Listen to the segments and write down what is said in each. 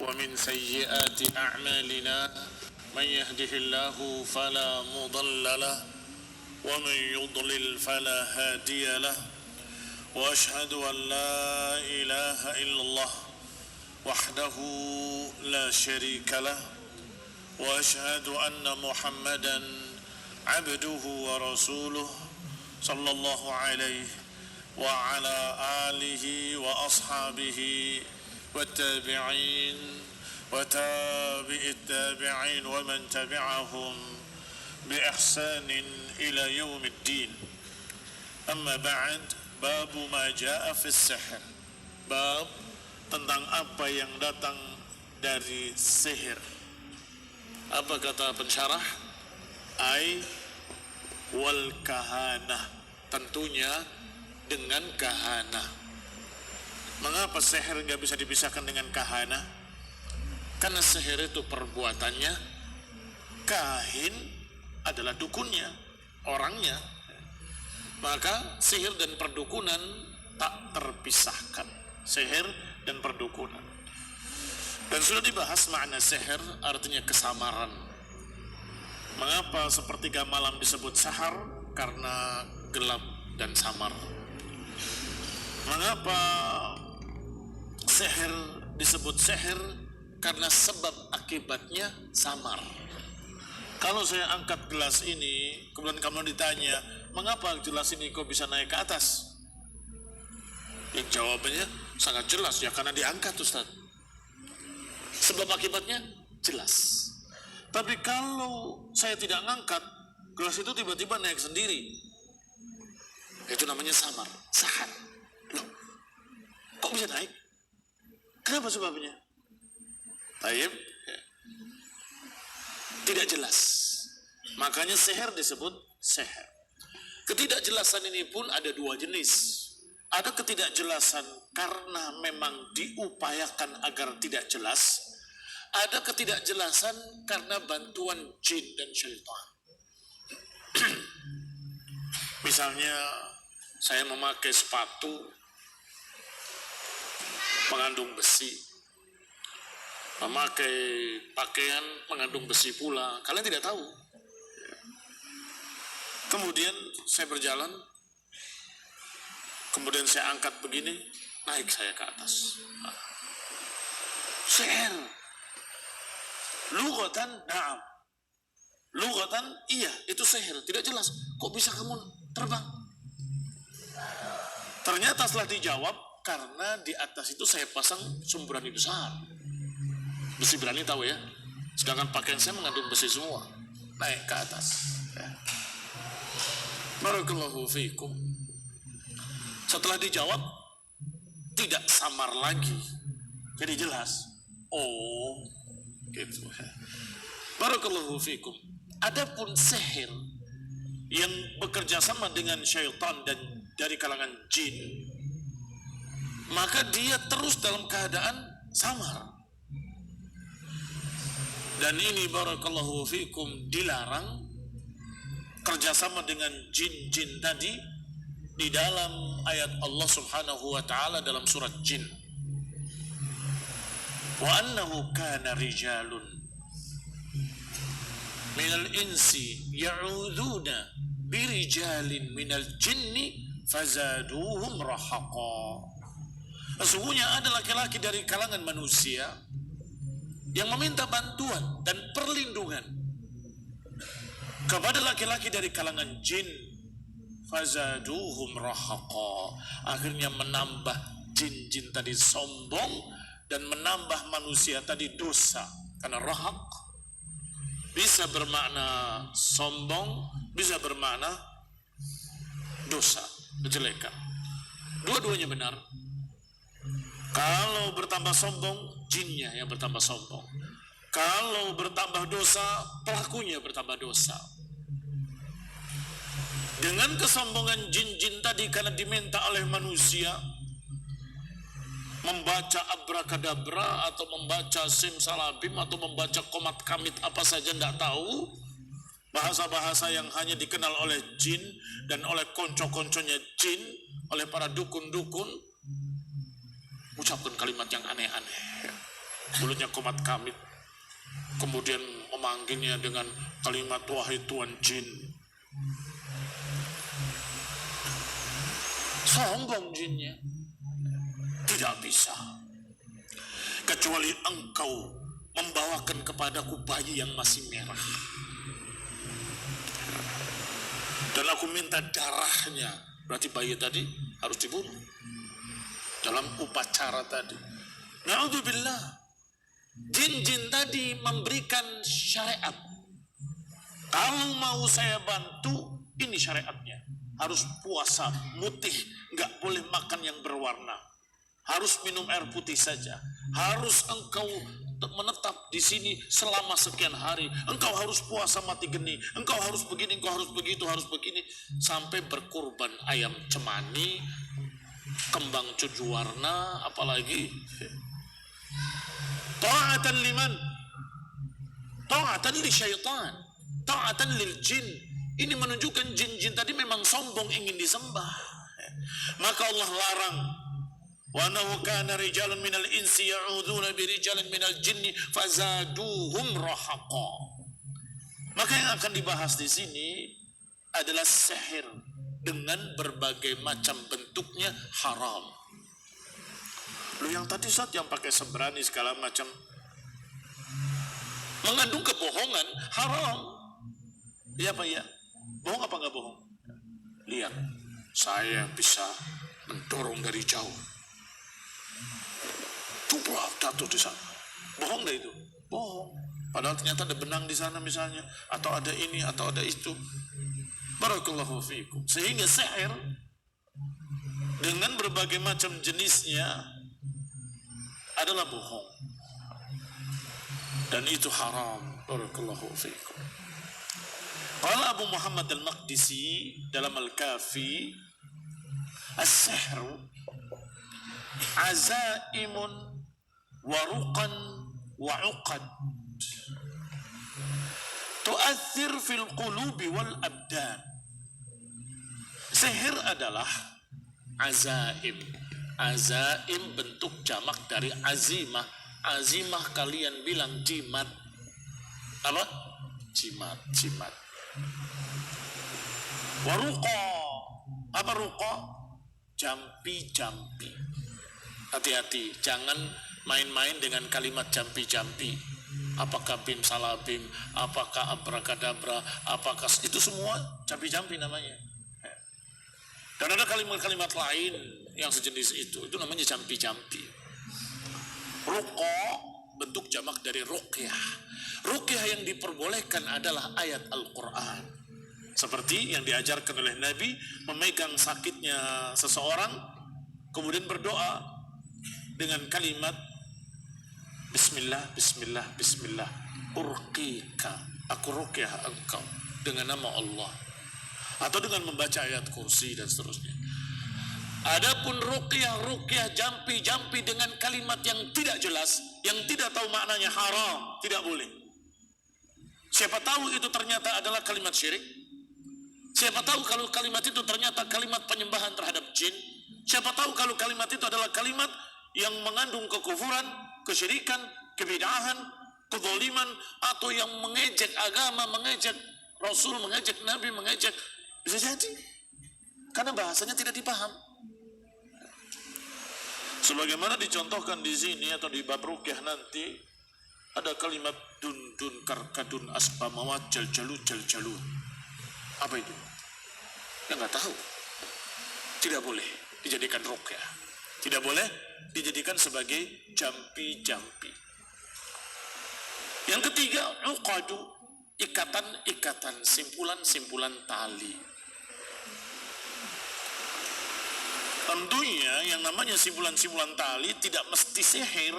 ومن سيئات أعمالنا من يهده الله فلا مضل له ومن يضلل فلا هادي له وأشهد أن لا إله إلا الله وحده لا شريك له وأشهد أن محمدا عبده ورسوله صلى الله عليه وعلى آله وأصحابه والتابعين وتابع التابعين ومن تبعهم بإحسان إلى يوم الدين. أما بعد, bab ma jaa fi sihir, bab tentang apa yang datang dari sihir. Apa kata pensyarah? Ai wal kahanah, tentunya dengan kahanah. Mengapa sihir nggak bisa dipisahkan dengan kahanah? Karena sihir itu perbuatannya, kahin adalah dukunnya, orangnya. Maka sihir dan perdukunan tak terpisahkan. Sihir dan perdukunan. Dan sudah dibahas makna sihir, artinya kesamaran. Mengapa sepertiga malam disebut sahar? Karena gelap dan samar. Mengapa sihir disebut sihir? Karena sebab akibatnya samar. Kalau saya angkat gelas ini, kemudian kamu ditanya, mengapa gelas ini kok bisa naik ke atas? Ya, jawabannya sangat jelas, ya karena diangkat, Ustaz. Sebab akibatnya jelas. Tapi kalau saya tidak ngangkat, gelas itu tiba-tiba naik sendiri. Itu namanya samar, sahar. Loh, kok bisa naik? Kenapa sebabnya? Taib, ya. Tidak jelas. Makanya sihir disebut sihir. Ketidakjelasan ini pun ada dua jenis. Ada ketidakjelasan karena memang diupayakan agar tidak jelas. Ada ketidakjelasan karena bantuan jin dan syaitan. Misalnya saya memakai sepatu mengandung besi, memakai pakaian mengandung besi pula. Kalian tidak tahu. Kemudian saya berjalan, kemudian saya angkat begini, naik saya ke atas. Sihir. Lughatan, na'am. Lughatan, iya, itu sihir. Tidak jelas. Kok bisa kamu terbang? Ternyata setelah dijawab, karena di atas itu saya pasang sumberani besar. Besi berani tahu ya. Sedangkan pakaian saya mengandung besi semua. Naik ke atas. Ya. Barakallahu fiikum. Setelah dijawab, tidak samar lagi. Jadi jelas. Oh, gitu. Barakallahu fiikum. Adapun sihir yang bekerja sama dengan syaitan dan dari kalangan jin, maka dia terus dalam keadaan samar. Dan ini barakallahu fiikum dilarang kerjasama dengan jin-jin tadi di dalam ayat Allah Subhanahu wa taala dalam surat Jin. Wa annahu kana rijalun minal insi ya'uduna birijalin minal jinni fazaduhum rahaqa. Sesungguhnya ada laki-laki dari kalangan manusia yang meminta bantuan dan perlindungan kepada laki-laki dari kalangan jin, fazaduhum rahaqa. Akhirnya menambah jin-jin tadi sombong dan menambah manusia tadi dosa. Karena rahaq bisa bermakna sombong, bisa bermakna dosa, kejelekan. Dua-duanya benar. Kalau bertambah sombong, jinnya yang bertambah sombong. Kalau bertambah dosa, pelakunya bertambah dosa. Dengan kesombongan jin-jin tadi karena diminta oleh manusia membaca abrakadabra atau membaca simsalabim atau membaca komat kamit apa saja tidak tahu, bahasa-bahasa yang hanya dikenal oleh jin dan oleh konco-konconya jin, oleh para dukun-dukun, ucapkan kalimat yang aneh-aneh. mulutnya komat kamit, kemudian memanggilnya dengan kalimat wahai tuan jin. Sombong jinnya. Tidak bisa, kecuali engkau membawakan kepadaku bayi yang masih merah, dan aku minta darahnya. Berarti bayi tadi harus dibunuh dalam upacara tadi. Na'udzubillah. Jin-jin tadi memberikan syariat. Kalau mau saya bantu, ini syariatnya. Harus puasa mutih, nggak boleh makan yang berwarna. Harus minum air putih saja. Harus engkau menetap di sini selama sekian hari. Engkau harus puasa mati geni. Engkau harus begini, engkau harus begitu, harus begini. Sampai berkorban ayam cemani, kembang cucu warna, apalagi. Ta'atan liman? Ta'atan li syaitan. Ta'atan lil jin. Ini menunjukkan jin-jin tadi memang sombong ingin disembah. Maka Allah larang. Wa annahu kana rijalun minal insi ya'udzuuna bi rijalin minal jinni fazaduhum rahaqa. Maka yang akan dibahas di sini adalah sihir dengan berbagai macam bentuknya haram. Lu yang tadi saat yang pakai sembrani segala macam mengandung kebohongan haram. Iya Pak ya? Bohong apa enggak bohong? Lihat, saya bisa mendorong dari jauh. Coba jatuh di sana. Bohong dah itu? Bohong. Padahal ternyata ada benang di sana misalnya, atau ada ini, atau ada itu. Barakallahu fiikum. Sehingga sihir dengan berbagai macam jenisnya adalah bohong. Dan itu haram. Barakallahu fiikum. Qala Abu Muhammad al-Maqdisi dalam Al-Kafi, as-sihru azaimun wa ruqan wa uqad tu'athir fil qulubi wal abdan. Sihir adalah azaim. Azaim bentuk jamak dari azimah. Azimah kalian bilang jimat. Apa? Jimat, jimat. Waruqa. Apa ruqa? Jampi-jampi. Hati-hati, jangan main-main dengan kalimat jampi-jampi. Apakah bim salabim, apakah abrakadabra, apakah itu semua jampi-jampi namanya. Dan ada kalimat-kalimat lain yang sejenis itu namanya jampi-jampi. Ruqa bentuk jamak dari ruqyah. Ruqyah yang diperbolehkan adalah ayat Al-Quran. Seperti yang diajarkan oleh Nabi, memegang sakitnya seseorang, kemudian berdoa dengan kalimat Bismillah, Bismillah, Bismillah, urqika, aku ruqyah engkau dengan nama Allah. Atau dengan membaca ayat kursi dan seterusnya. Adapun ruqyah jampi-jampi dengan kalimat yang tidak jelas, yang tidak tahu maknanya, haram, tidak boleh. Siapa tahu itu ternyata adalah kalimat syirik. Siapa tahu kalau kalimat itu ternyata kalimat penyembahan terhadap jin. Siapa tahu kalau kalimat itu adalah kalimat yang mengandung kekufuran, kesyirikan, kebid'ahan, kezaliman, atau yang mengejek agama, mengejek Rasul, mengejek Nabi, mengejek. Bisa jadi. Karena bahasanya tidak dipaham. Sebagaimana dicontohkan di sini atau di bab ruqyah nanti, ada kalimat dun karkadun asbamawat jaljalu. Apa itu? Ya nggak tahu. Tidak boleh dijadikan ruqyah. Tidak boleh dijadikan sebagai jampi-jampi. Yang ketiga, uqadu, ikatan-ikatan, simpulan-simpulan tali. Tentunya yang namanya simpulan-simpulan tali tidak mesti sihir.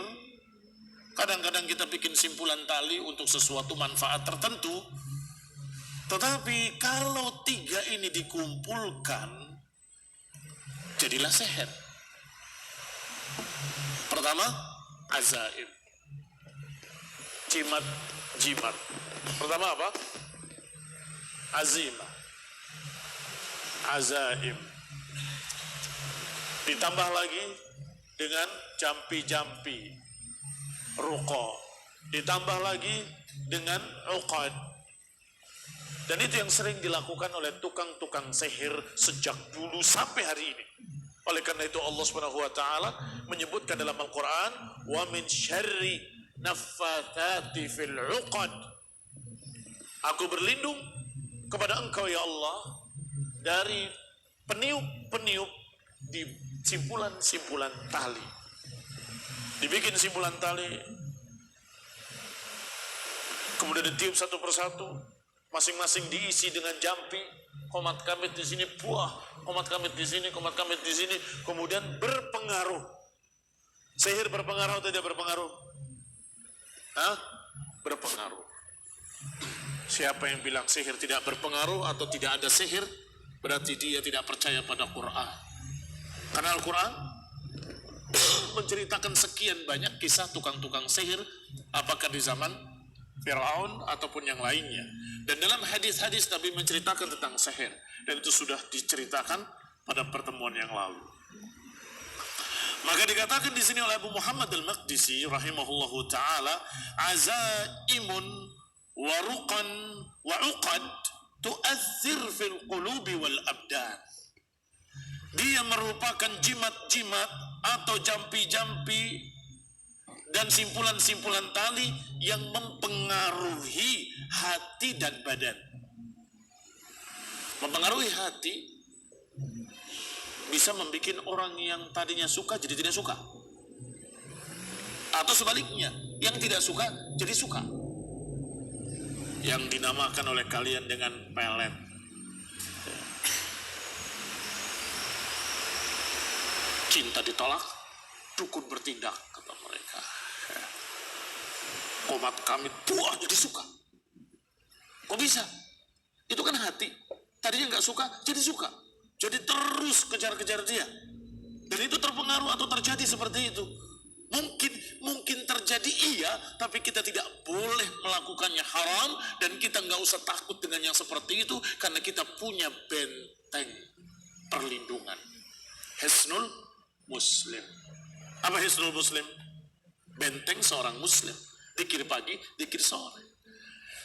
Kadang-kadang kita bikin simpulan tali untuk sesuatu manfaat tertentu. Tetapi kalau tiga ini dikumpulkan, jadilah sihir. Pertama, azaim. Jimat. Pertama apa? Azimah. Azaim. Ditambah lagi dengan jampi-jampi. ruqa, ditambah lagi dengan uqad. Dan itu yang sering dilakukan oleh tukang-tukang sihir sejak dulu sampai hari ini. Oleh karena itu Allah Subhanahu wa taala menyebutkan dalam Al-Qur'an, "Wa min syarri naffatsati fil 'uqad." Aku berlindung kepada Engkau ya Allah dari peniup-peniup di simpulan-simpulan tali. Dibikin simpulan tali, kemudian ditiup satu persatu, masing-masing diisi dengan jampi, komat kamit di sini, buah, komat kamit di sini, komat kamit di sini, kemudian berpengaruh. Sihir berpengaruh atau tidak berpengaruh? Hah? Berpengaruh. Siapa yang bilang sihir tidak berpengaruh atau tidak ada sihir, berarti dia tidak percaya pada Quran. Karena Al-Quran menceritakan sekian banyak kisah tukang-tukang sihir, apakah di zaman Fir'aun ataupun yang lainnya. Dan dalam hadis-hadis Nabi menceritakan tentang sihir, dan itu sudah diceritakan pada pertemuan yang lalu. Maka dikatakan di sini oleh Abu Muhammad Al-Maqdisi rahimahullahu taala, azaimun wa ruqan wa uqad tu'athir fil qulubi wal abdan. Dia merupakan jimat-jimat atau jampi-jampi dan simpulan-simpulan tali yang mempengaruhi hati dan badan. Mempengaruhi hati bisa membuat orang yang tadinya suka jadi tidak suka. Atau sebaliknya, yang tidak suka jadi suka. Yang dinamakan oleh kalian dengan pelet. Cinta ditolak, dukun bertindak, kata mereka. Komat kamit, buah jadi suka. Kok bisa? Itu kan hati. Tadinya nggak suka, jadi suka. Jadi terus kejar-kejar dia. Dan itu terpengaruh atau terjadi seperti itu. Mungkin terjadi iya, tapi kita tidak boleh melakukannya haram, dan kita nggak usah takut dengan yang seperti itu, karena kita punya benteng perlindungan. Hisnul Muslim. Apa Hisnul Muslim? Benteng seorang Muslim. Dikir pagi, dikir sore.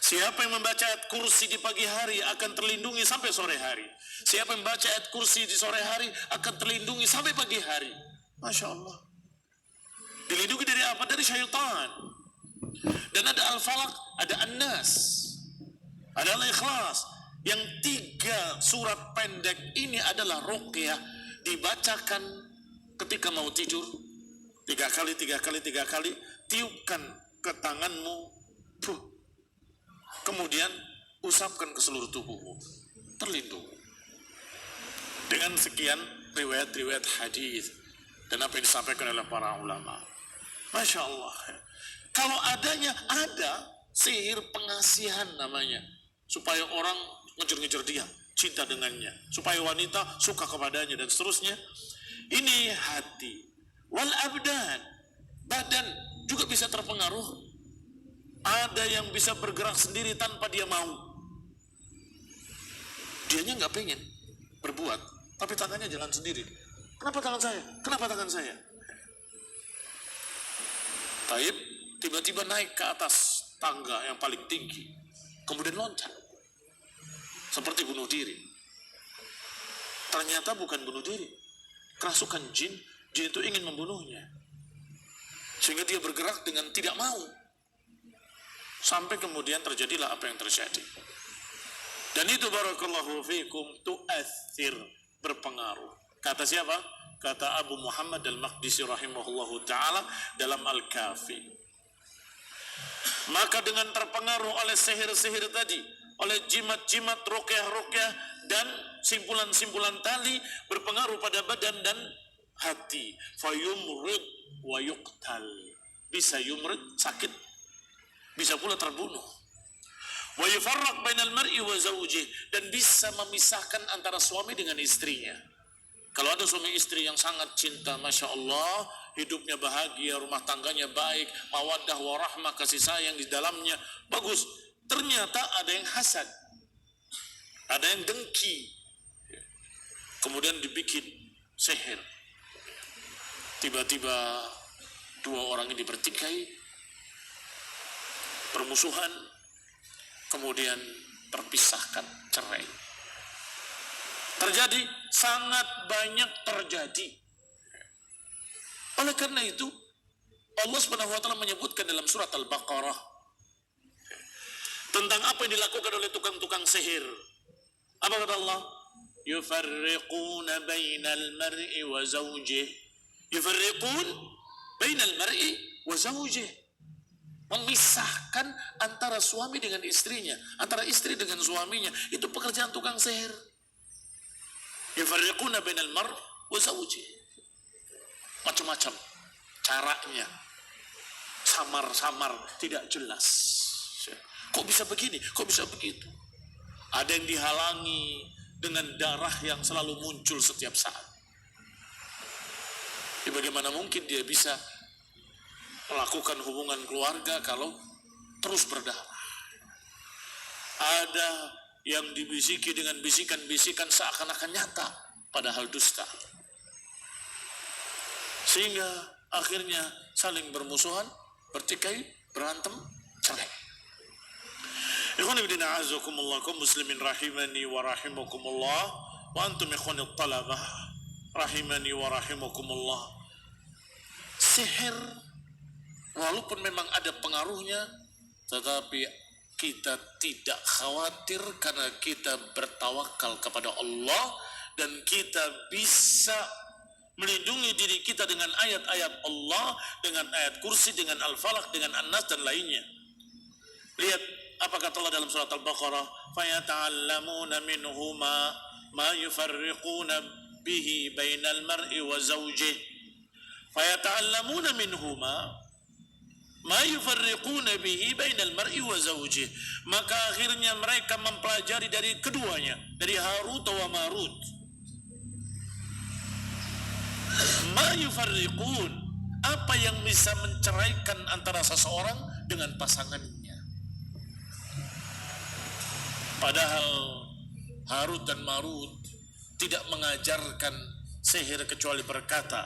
Siapa yang membaca ayat kursi di pagi hari akan terlindungi sampai sore hari. Siapa yang membaca ayat kursi di sore hari akan terlindungi sampai pagi hari. Masya Allah. Dilindungi dari apa? Dari syaitan. Dan ada Al-Falaq, ada An-Nas, ada Al-Ikhlas. Yang 3 surat pendek ini adalah ruqyah, dibacakan ketika mau tidur. 3 kali, tiupkan ke tanganmu, kemudian usapkan ke seluruh tubuhmu, terlindung. Dengan sekian riwayat-riwayat hadis dan apa yang disampaikan oleh para ulama. Masya Allah. Kalau ada sihir pengasihan namanya, supaya orang ngejar-ngejar dia, cinta dengannya, supaya wanita suka kepadanya dan seterusnya. Ini hati. Wal abdan, badan juga bisa terpengaruh. Ada yang bisa bergerak sendiri tanpa dia mau. Dianya nggak pengen berbuat, tapi tangannya jalan sendiri. Kenapa tangan saya? Kenapa tangan saya? Taib tiba-tiba naik ke atas tangga yang paling tinggi, kemudian loncat, seperti bunuh diri. Ternyata bukan bunuh diri, kerasukan jin itu ingin membunuhnya, sehingga dia bergerak dengan tidak mau, sampai kemudian terjadilah apa yang terjadi. Dan itu barakallahu fikum tu'athir, berpengaruh. Kata siapa? Kata Abu Muhammad Al-Maqdisi rahimahullahu ta'ala dalam Al-Kafi. Maka dengan terpengaruh oleh sihir-sihir tadi, oleh jimat-jimat, ruqyah-ruqyah, dan simpulan-simpulan tali, berpengaruh pada badan dan hati. Fayumrid wa yuqtal. Bisa yumrid, sakit. Bisa pula terbunuh. Wa yufarraq bainal mar'i wa zawjih, dan bisa memisahkan antara suami dengan istrinya. Kalau ada suami istri yang sangat cinta, Masya Allah, hidupnya bahagia, rumah tangganya baik, mawaddah warahmah, kasih sayang di dalamnya, bagus. Ternyata ada yang hasad, ada yang dengki, kemudian dibikin sihir. Tiba-tiba 2 orang ini bertikai, permusuhan, kemudian terpisahkan, cerai. Terjadi, sangat banyak terjadi. Oleh karena itu, Allah SWT menyebutkan dalam surat Al-Baqarah tentang apa yang dilakukan oleh tukang-tukang sihir. Apa kata Allah? Yufarriquna bainal mar'i wa zawjih. Yufarriqun bainal mar'i wa zawjih. Memisahkan antara suami dengan istrinya, antara istri dengan suaminya. Itu pekerjaan tukang sihir. Yufarriquna bainal mar'i wa zawjih. Macam-macam caranya. Samar-samar, tidak jelas. Kok bisa begini? Kok bisa begitu? Ada yang dihalangi dengan darah yang selalu muncul setiap saat. Ya, bagaimana mungkin dia bisa melakukan hubungan keluarga kalau terus berdarah? Ada yang dibisiki dengan bisikan-bisikan seakan-akan nyata, padahal dusta. Sehingga akhirnya saling bermusuhan, bertikai, berantem, cerai. Ikhwan ibn a'azakumullah, kaum muslimin rahimani wa rahimakumullah, wa antum ikhwanit talabah rahimani wa rahimakumullah. Sihir walaupun memang ada pengaruhnya, tetapi kita tidak khawatir karena kita bertawakal kepada Allah dan kita bisa melindungi diri kita dengan ayat-ayat Allah, dengan ayat kursi, dengan Al-Falaq, dengan An-Nas dan lainnya. Lihat apa kata Allah dalam surat Al-Baqarah, fayata'allamuna minhuma ma yufarriquna bihi bainal mar'i wa zawjih. Fayata'allamuna minhuma ma yufarriquna bihi bainal mar'i wa zawjih. Maka akhirnya mereka mempelajari dari keduanya, dari Harut wa Marut. Ma yufarriqun, apa yang bisa menceraikan antara seseorang dengan pasangannya. Padahal Harut dan Marut tidak mengajarkan sihir kecuali berkata,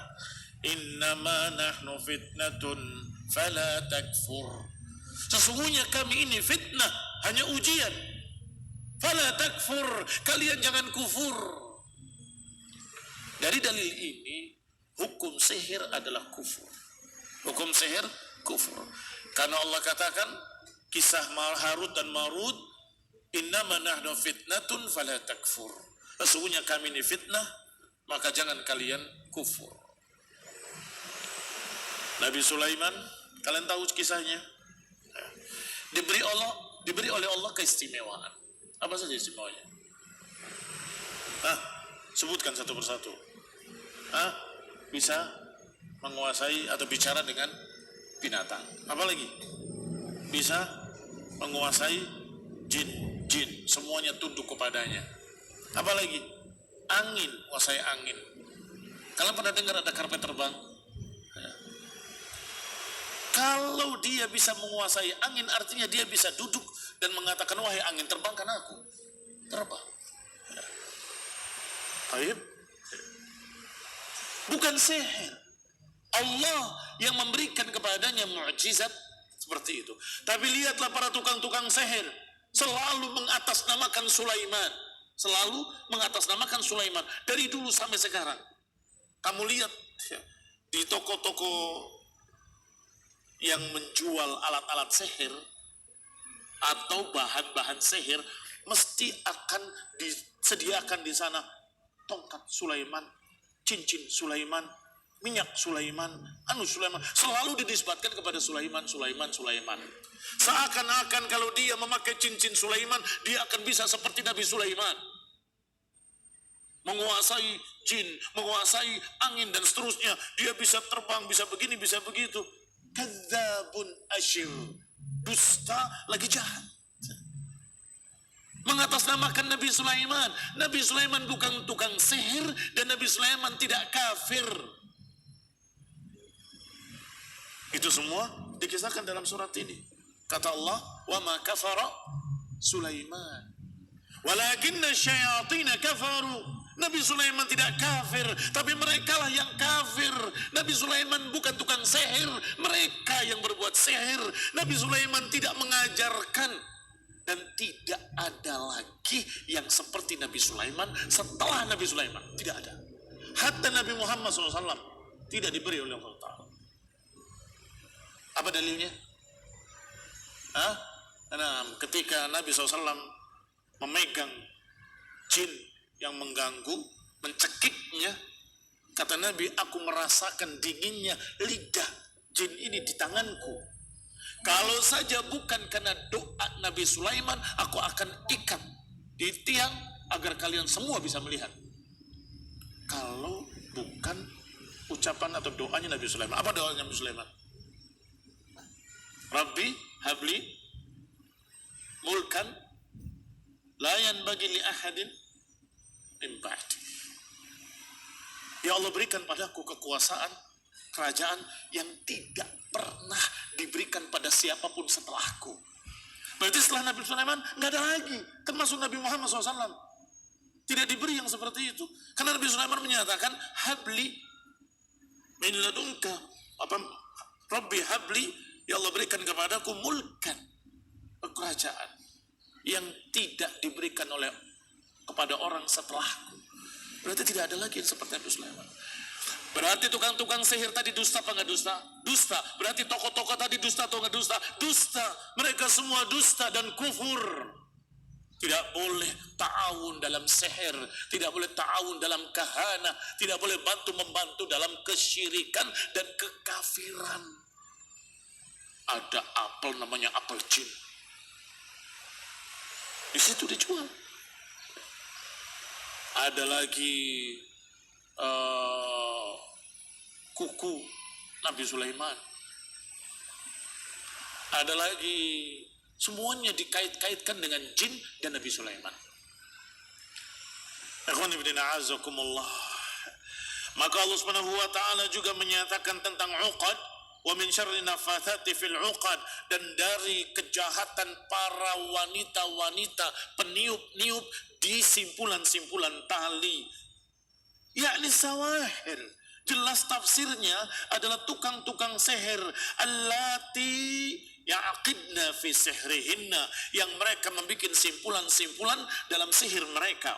innama nahnu fitnatun fala takfur. Sesungguhnya kami ini fitnah, hanya ujian. Fala takfur, kalian jangan kufur. Dari dalil ini, hukum sihir adalah kufur. Hukum sihir kufur. Karena Allah katakan kisah Harut dan Marut, innama nahnu fitnatun fala takfur. Sesungguhnya kami ini fitnah, maka jangan kalian kufur. Nabi Sulaiman, kalian tahu kisahnya? Diberi oleh Allah keistimewaan. Apa saja istimewanya? Sebutkan satu persatu. Bisa menguasai atau bicara dengan binatang. Apa lagi? Bisa menguasai jin, semuanya tunduk kepadanya. Apa lagi? Angin, menguasai angin. Kalian pernah dengar ada karpet terbang? Kalau dia bisa menguasai angin, artinya dia bisa duduk dan mengatakan, wahai angin, terbangkan aku. Terbang. Baik. Bukan sihir. Allah yang memberikan kepadanya mukjizat seperti itu. Tapi lihatlah para tukang-tukang sihir selalu mengatasnamakan Sulaiman. Selalu mengatasnamakan Sulaiman. Dari dulu sampai sekarang. Kamu lihat ya, di toko-toko yang menjual alat-alat sihir atau bahan-bahan sihir, mesti akan disediakan di sana tongkat Sulaiman, cincin Sulaiman, minyak Sulaiman, Sulaiman, selalu dinisbatkan kepada Sulaiman. Seakan-akan kalau dia memakai cincin Sulaiman, dia akan bisa seperti Nabi Sulaiman, menguasai jin, menguasai angin dan seterusnya. Dia bisa terbang, bisa begini, bisa begitu. Kadzabun asyir, dusta lagi jahat. Mengatasnamakan Nabi Sulaiman. Nabi Sulaiman bukan tukang sihir dan Nabi Sulaiman tidak kafir. Itu semua dikisahkan dalam surat ini. Kata Allah, wa ma kafara Sulaiman walakinna syayatin kafaru Nabi Sulaiman tidak kafir, tapi merekalah yang kafir. Nabi Sulaiman bukan tukang sihir, mereka yang berbuat sihir. Nabi Sulaiman tidak mengajarkan, dan tidak ada lagi yang seperti Nabi Sulaiman setelah Nabi Sulaiman. Tidak ada. Hatta Nabi Muhammad SAW tidak diberi oleh Allah Ta'ala. Apa dalilnya? Nah, ketika Nabi SAW memegang jin yang mengganggu, mencekiknya, kata Nabi, aku merasakan dinginnya lidah jin ini di tanganku. Kalau saja bukan karena doa Nabi Sulaiman, aku akan ikat di tiang agar kalian semua bisa melihat. Kalau bukan ucapan atau doanya Nabi Sulaiman. Apa doanya Nabi Sulaiman? Rabbi habli mulkan la yanbaghi li ahadin min ba'di. Ya Allah, berikan padaku kekuasaan, kerajaan yang tidak pernah diberikan pada siapapun setelahku. Berarti setelah Nabi Sulaiman nggak ada lagi, termasuk Nabi Muhammad SAW. Tidak diberi yang seperti itu. Karena Nabi Sulaiman menyatakan, habli min ladunka, Rabbi habli, ya Allah berikan kepadaku mulkan, kerajaan yang tidak diberikan oleh kepada orang setelahku. Berarti tidak ada lagi yang seperti Nabi Sulaiman. Berarti tukang-tukang sihir tadi dusta apa nggak dusta? Dusta. Berarti tokoh-tokoh tadi dusta atau nggak dusta? Dusta. Mereka semua dusta dan kufur. Tidak boleh ta'awun dalam sihir, tidak boleh ta'awun dalam kahana, tidak boleh bantu-membantu dalam kesyirikan dan kekafiran. Ada apel namanya apel jin. Di situ dijual. Ada lagi kuku Nabi Sulaiman. Ada lagi, semuanya dikait-kaitkan dengan jin dan Nabi Sulaiman. Maka Allah Subhanahu wa taala juga menyatakan tentang uqad, wa min syarri nafathati fil uqad, dan dari kejahatan para wanita-wanita peniup-niup di simpulan-simpulan tali, yakni sawahir. Jelas tafsirnya adalah tukang-tukang sihir, allati ya'qidna fi sihrihinna, yang mereka membuat simpulan-simpulan dalam sihir mereka,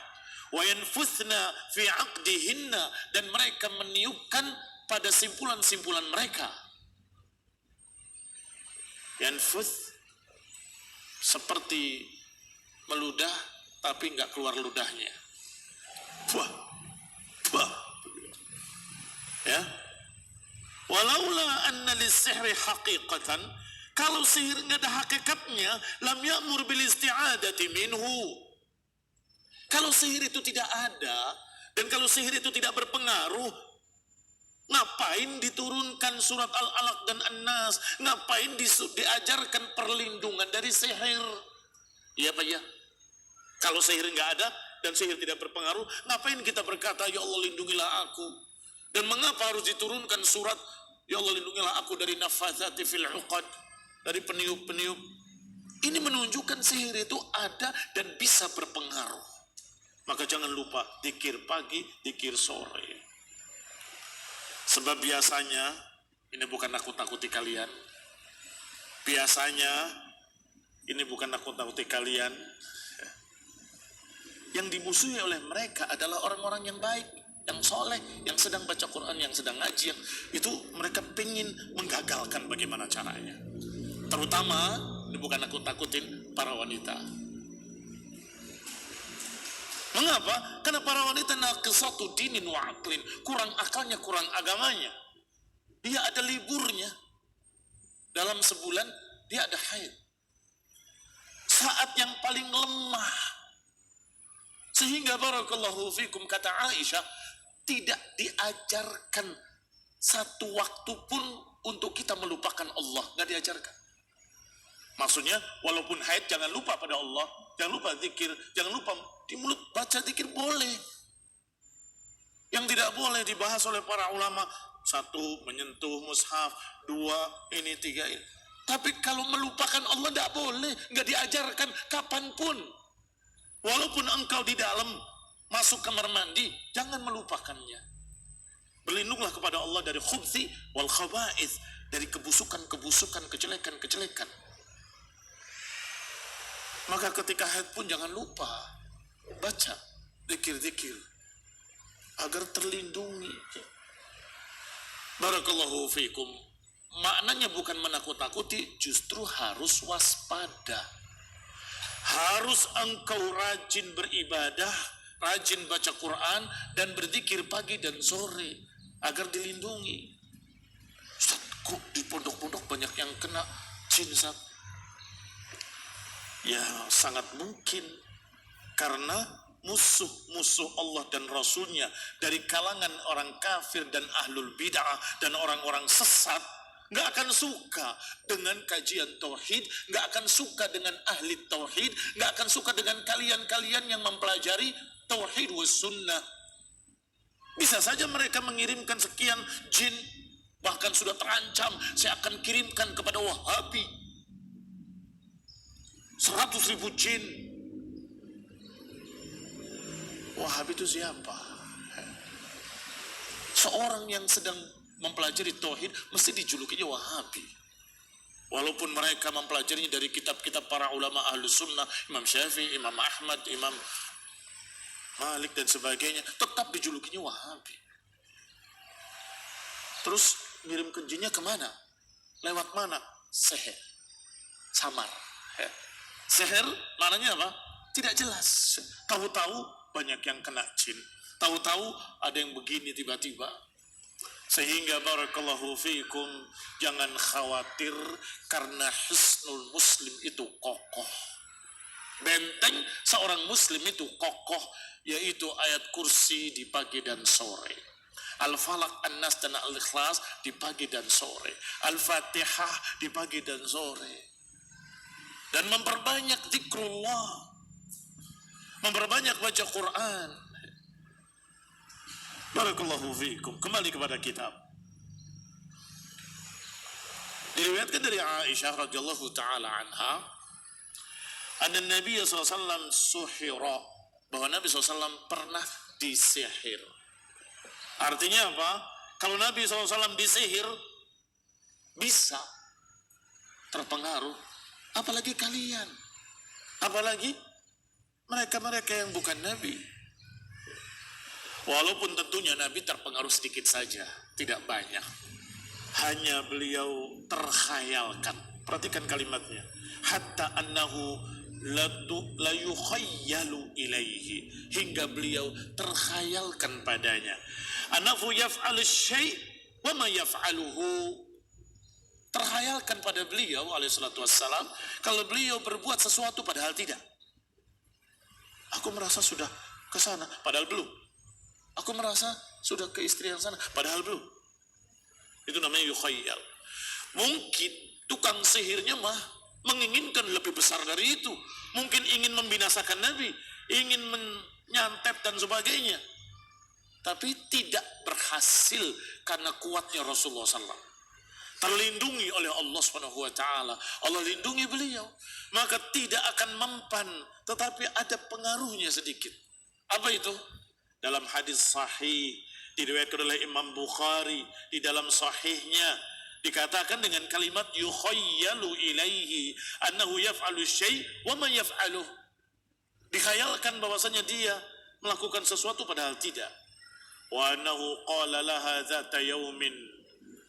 wa yanfuthna fi 'aqdihinna, dan mereka meniupkan pada simpulan-simpulan mereka. Yanfuth seperti meludah tapi nggak keluar ludahnya. Wah, ya. Walaula anna lis-sihri haqiqatan, kalau sihir nggak ada hakikatnya, lam ya'mur bil isti'adati minhu. Kalau sihir itu tidak ada, dan kalau sihir itu tidak berpengaruh, ngapain diturunkan surat Al-Alaq dan An-Nas? Ngapain diajarkan perlindungan dari sihir? Iya Pak ya. Kalau sihir nggak ada dan sihir tidak berpengaruh, ngapain kita berkata, ya Allah lindungilah aku? Dan mengapa harus diturunkan surat, ya Allah lindungilah aku dari nafathati fil uqad, dari peniup-peniup? Ini menunjukkan sihir itu ada dan bisa berpengaruh. Maka jangan lupa dzikir pagi, dzikir sore. Sebab biasanya, ini bukan nakut-nakuti kalian, biasanya ini bukan nakut-nakuti kalian, yang dimusuhi oleh mereka adalah orang-orang yang baik, yang soleh, yang sedang baca Quran, yang sedang ngaji, itu mereka pengen menggagalkan bagaimana caranya. Terutama, ini bukan nakut-nakutin para wanita. Mengapa? Karena para wanita naqisatu dinin wa aqlin, kurang akalnya, kurang agamanya. Dia ada liburnya. Dalam sebulan, dia ada haid. Saat yang paling lemah. Sehingga barakallahu fikum, kata Aisyah, tidak diajarkan satu waktu pun untuk kita melupakan Allah. Nggak diajarkan. Maksudnya, walaupun haid, jangan lupa pada Allah. Jangan lupa zikir. Jangan lupa di mulut baca zikir boleh. Yang tidak boleh dibahas oleh para ulama, satu, menyentuh mushaf, dua, ini, tiga, ini. Tapi kalau melupakan Allah tidak boleh. Nggak diajarkan kapanpun. Walaupun engkau di dalam masuk kamar mandi, jangan melupakannya. Berlindunglah kepada Allah dari khubthi wal khaba'ith, dari kebusukan-kebusukan, kejelekan-kejelekan. Maka ketika haid pun jangan lupa baca zikir-zikir agar terlindungi. Barakallahu fiikum. Maknanya bukan menakut-nakuti, justru harus waspada. Harus engkau rajin beribadah, rajin baca Quran, dan berzikir pagi dan sore agar dilindungi. Ustaz, kok di pondok-pondok banyak yang kena jin, Ustaz? Ya, sangat mungkin karena musuh-musuh Allah dan Rasulnya dari kalangan orang kafir dan ahlul bid'ah dan orang-orang sesat nggak akan suka dengan kajian tauhid, nggak akan suka dengan ahli tauhid, nggak akan suka dengan kalian-kalian yang mempelajari tauhid was sunnah. Bisa saja mereka mengirimkan sekian jin, bahkan sudah terancam, saya akan kirimkan kepada Wahabi 100.000 jin. Wahabi itu siapa? Seorang yang sedang mempelajari tauhid mesti dijulukinya Wahabi. Walaupun mereka mempelajarinya dari kitab-kitab para ulama ahlus sunnah, Imam Syafi'i, Imam Ahmad, Imam Malik dan sebagainya, tetap dijulukinya Wahabi. Terus ngirim jinnya kemana? Lewat mana? Seher, samar. Seher maknanya apa? Tidak jelas. Tahu-tahu banyak yang kena jin. Tahu-tahu ada yang begini tiba-tiba. Sehingga barakallahu fiikum, jangan khawatir karena hisnul muslim itu kokoh. Benteng seorang muslim itu kokoh, yaitu ayat kursi di pagi dan sore, Al-Falaq, An-Nas dan Al-Ikhlas di pagi dan sore, Al-Fatihah di pagi dan sore. Dan memperbanyak zikrullah, memperbanyak baca Quran. Barakallahu fiikum. Kembali kepada kitab. Diriwayatkan dari Aisyah radhiyallahu taala anha, anna Nabi sallallahu alaihi wasallam suhira, bahwa Nabi SAW pernah disihir. Artinya apa? Kalau Nabi SAW disihir, bisa terpengaruh. Apalagi kalian, apalagi mereka-mereka yang bukan Nabi. Walaupun tentunya Nabi terpengaruh sedikit saja, tidak banyak. Hanya beliau terkhayalkan. Perhatikan kalimatnya. Hatta annahu la yukhayyalu ilaihi, hingga beliau terkhayalkan padanya. Annahu yaf'alu syai' wa ma yaf'aluhu. Terkhayalkan pada beliau alaihi salatu wassalam kalau beliau berbuat sesuatu padahal tidak. Aku merasa sudah ke sana padahal belum. Aku merasa sudah ke istri yang sana padahal belum. Itu namanya yukhayyal. Mungkin tukang sihirnya mah menginginkan lebih besar dari itu. Mungkin ingin membinasakan Nabi, ingin menyantet dan sebagainya. Tapi tidak berhasil karena kuatnya Rasulullah SAW. Terlindungi oleh Allah SWT. Allah lindungi beliau. Maka tidak akan mempan, tetapi ada pengaruhnya sedikit. Apa itu? Dalam hadis sahih diriwayatkan oleh Imam Bukhari di dalam sahihnya, dikatakan dengan kalimat yukhayyalu ilaihi annahu yaf'alu syai' wa ma yaf'aluh. Dikhayalkan bahwasanya dia melakukan sesuatu padahal tidak. Wa annahu qala laha dzata yaumin,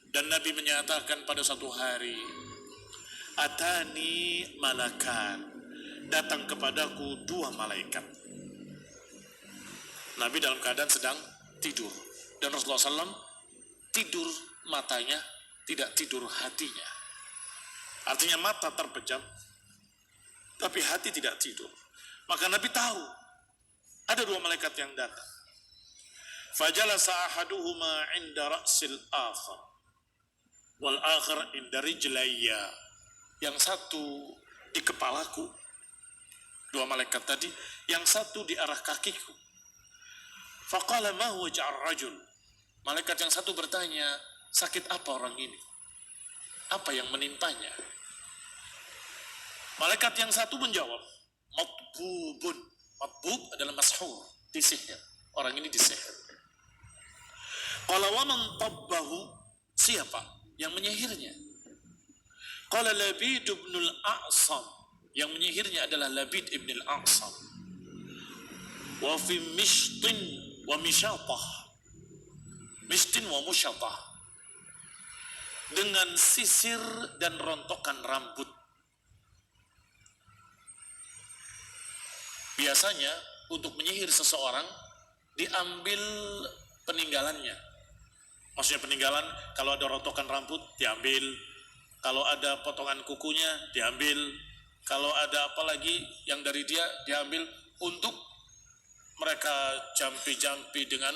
dan Nabi menyatakan pada satu hari, atani malakan, datang kepadaku dua malaikat. Nabi dalam keadaan sedang tidur, dan Rasulullah SAW tidur matanya, tidak tidur hatinya. Artinya mata terpejam, tapi hati tidak tidur. Maka Nabi tahu ada dua malaikat yang datang. Fajalasa ahaduhuma inda ra'sil akhar wal akhar inda rijlayya. Yang satu di kepalaku, dua malaikat tadi, yang satu di arah kakiku. Faqala ma waja'ar rajul. Malaikat yang satu bertanya, sakit apa orang ini? Apa yang menimpanya? Malaikat yang satu menjawab, matbubun. Matbub adalah mashur, disihir. Orang ini disihir. Qala wa man tabbahu, siapa yang menyihirnya? Qala Labid ibn al-A'sam, yang menyihirnya adalah Labid ibn al-A'sam. Wa fi mishtin wa mishatah, mishtin wa mushatah, dengan sisir dan rontokan rambut. Biasanya untuk menyihir seseorang diambil peninggalannya. Maksudnya peninggalan, kalau ada rontokan rambut diambil, kalau ada potongan kukunya diambil, kalau ada apa lagi yang dari dia diambil, untuk mereka jampi-jampi dengan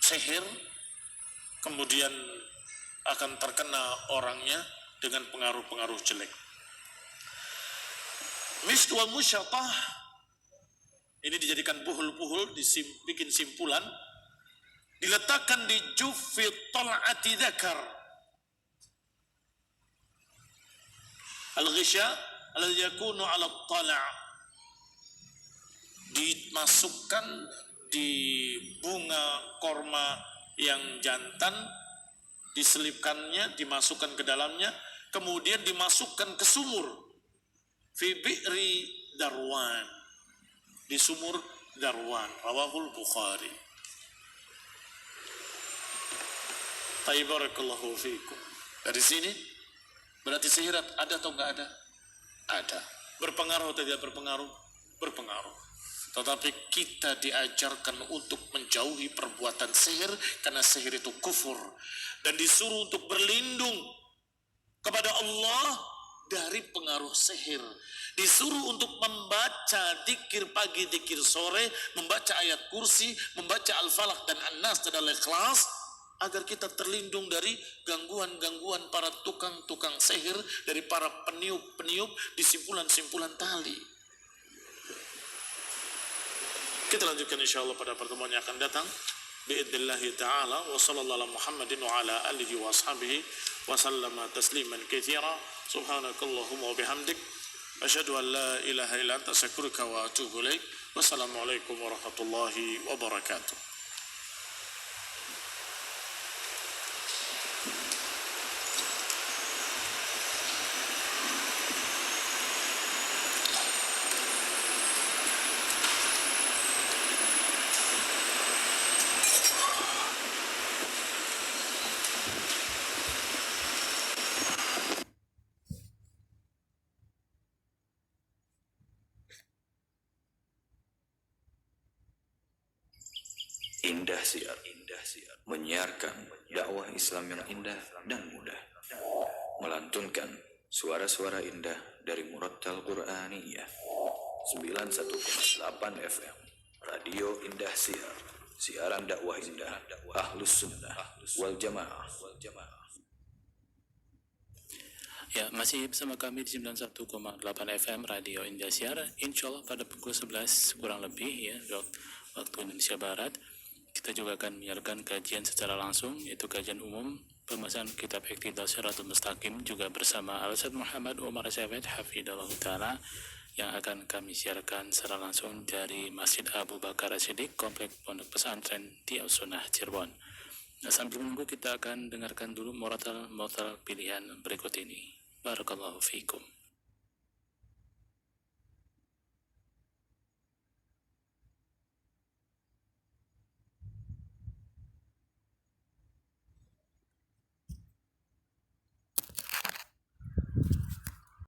sihir, kemudian akan terkena orangnya dengan pengaruh-pengaruh jelek. Misht wa musyatah ini dijadikan puhul-puhul, dibikin simpulan, diletakkan di jufi tal'ati dzakar. Al-ghisya alladhi yakunu 'ala at-tal', dimasukkan di bunga korma yang jantan, diselipkannya, dimasukkan ke dalamnya, kemudian dimasukkan ke sumur. Fi bi'ri Darwan, di sumur Darwan. Rawahul Bukhari. Barakallahu fiikum. Dari sini berarti sihir ada atau enggak ada? Ada. Berpengaruh atau tidak berpengaruh? Berpengaruh. Tetapi kita diajarkan untuk menjauhi perbuatan sihir, karena sihir itu kufur, dan disuruh untuk berlindung kepada Allah dari pengaruh sihir. Disuruh untuk membaca dzikir pagi, dzikir sore, membaca ayat kursi, membaca Al-Falaq dan An-Nas dan Al-Ikhlas, agar kita terlindung dari gangguan-gangguan para tukang-tukang sihir, dari para peniup-peniup di simpulan-simpulan tali. Kita lanjutkan insyaallah pada pertemuan yang akan datang. Biidnillahi ta'ala, wa sallallahu ala Muhammadin wa ala alihi wa ashabihi wa sallama tasliman katsira. Subhanakallahumma wa bihamdik, asyhadu an la ilaha illa anta, astaghfiruka wa atubu ilaik. Wassalamualaikum warahmatullahi wabarakatuh. Indah Siar menyiarkan dakwah Islam yang indah dan mudah, melantunkan suara-suara indah dari Murattal Qur'aniyah. 91,8 FM Radio Indah Siar, siaran dakwah indah Ahlus Sunnah wal Jamaah. Ya, masih bersama kami di 91,8 FM Radio Indosiar. Insya Allah pada pukul 11 kurang lebih ya, waktu Indonesia Barat, kita juga akan menyiarkan kajian secara langsung, yaitu kajian umum pembahasan kitab Iqtidaus Shiratal Mustaqim, juga bersama Al-Ustaz Muhammad Umar Syafid Hafidhahullah Ta'ala, yang akan kami siarkan secara langsung dari Masjid Abu Bakar As-Siddiq, Komplek Pondok Pesantren di Sunnah Cirebon. Nah, sambil menunggu, kita akan dengarkan dulu murotal pilihan berikut ini. Barakallahu fiikum.